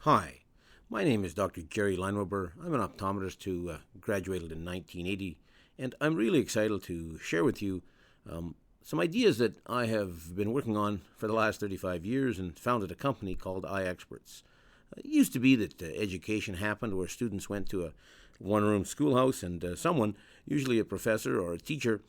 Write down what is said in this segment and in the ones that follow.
Hi, my name is Dr. Jerry Leinweber. I'm an optometrist who graduated in 1980, and I'm really excited to share with you some ideas that I have been working on for the last 35 years and founded a company called EyeXperts. It used to be that education happened where students went to a one-room schoolhouse and someone, usually a professor or a teacher,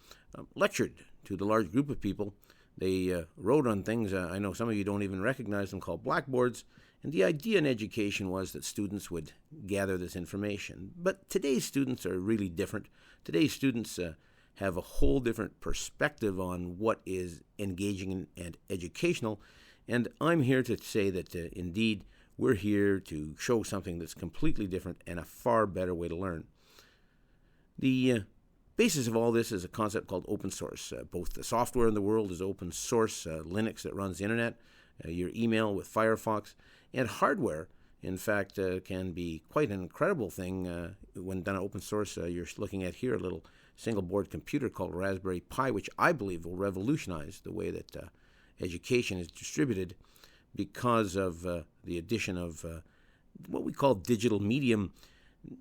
lectured to the large group of people. They wrote on things, I know some of you don't even recognize them, called blackboards. And the idea in education was that students would gather this information. But today's students are really different. Today's students have a whole different perspective on what is engaging and educational. And I'm here to say that indeed we're here to show something that's completely different and a far better way to learn. The basis of all this is a concept called open source. Both the software in the world is open source, Linux that runs the internet, your email with Firefox, and hardware, in fact, can be quite an incredible thing when done open source. You're looking at here a little single-board computer called Raspberry Pi, which I believe will revolutionize the way that education is distributed because of the addition of what we call digital medium.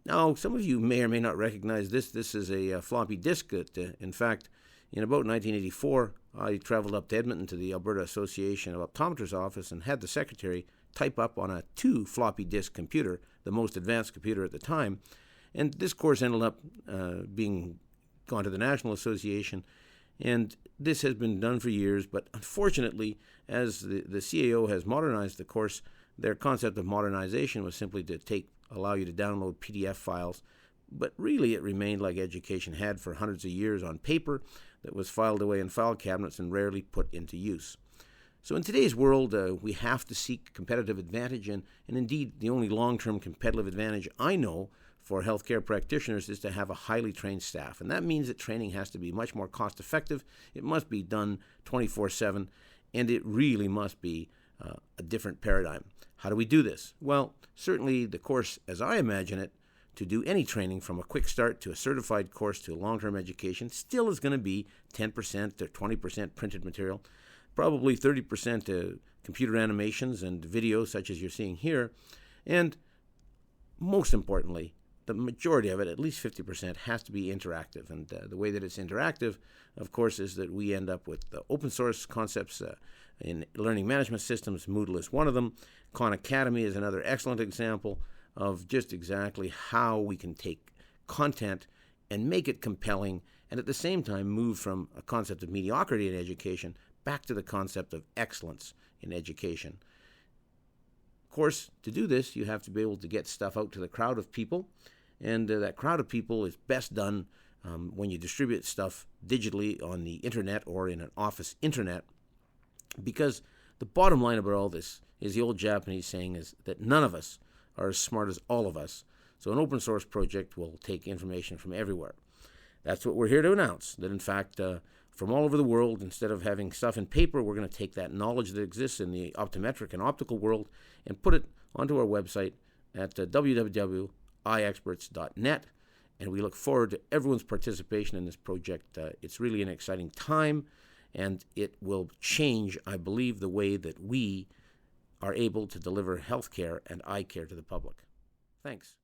Now, some of you may or may not recognize this. This is a floppy disk that, in fact, in about 1984, I traveled up to Edmonton to the Alberta Association of Optometrists office and had the secretary type up on a 2 floppy disk computer, the most advanced computer at the time. And this course ended up being gone to the National Association. And this has been done for years, but unfortunately, as the CAO has modernized the course, their concept of modernization was simply to allow you to download PDF files. But really, it remained like education had for hundreds of years on paper that was filed away in file cabinets and rarely put into use. So in today's world, we have to seek competitive advantage, and indeed, the only long-term competitive advantage I know for healthcare practitioners is to have a highly trained staff. And that means that training has to be much more cost-effective. It must be done 24/7, and it really must be a different paradigm. How do we do this? Well, certainly the course, as I imagine it, to do any training from a quick start to a certified course to long-term education still is going to be 10% or 20% printed material, probably 30% computer animations and videos such as you're seeing here, and most importantly, the majority of it, at least 50%, has to be interactive. And the way that it's interactive, of course, is that we end up with the open source concepts in learning management systems. Moodle is one of them. Khan Academy is another excellent example of just exactly how we can take content and make it compelling and at the same time move from a concept of mediocrity in education back to the concept of excellence in education. Of course, to do this, you have to be able to get stuff out to the crowd of people, and that crowd of people is best done when you distribute stuff digitally on the internet or in an office internet, because the bottom line about all this is the old Japanese saying is that none of us are as smart as all of us. So an open source project will take information from everywhere. That's what we're here to announce, that in fact, from all over the world, instead of having stuff in paper, we're going to take that knowledge that exists in the optometric and optical world and put it onto our website at www.eyexperts.net. And we look forward to everyone's participation in this project. It's really an exciting time, and it will change, I believe, the way that we are able to deliver healthcare and eye care to the public. Thanks.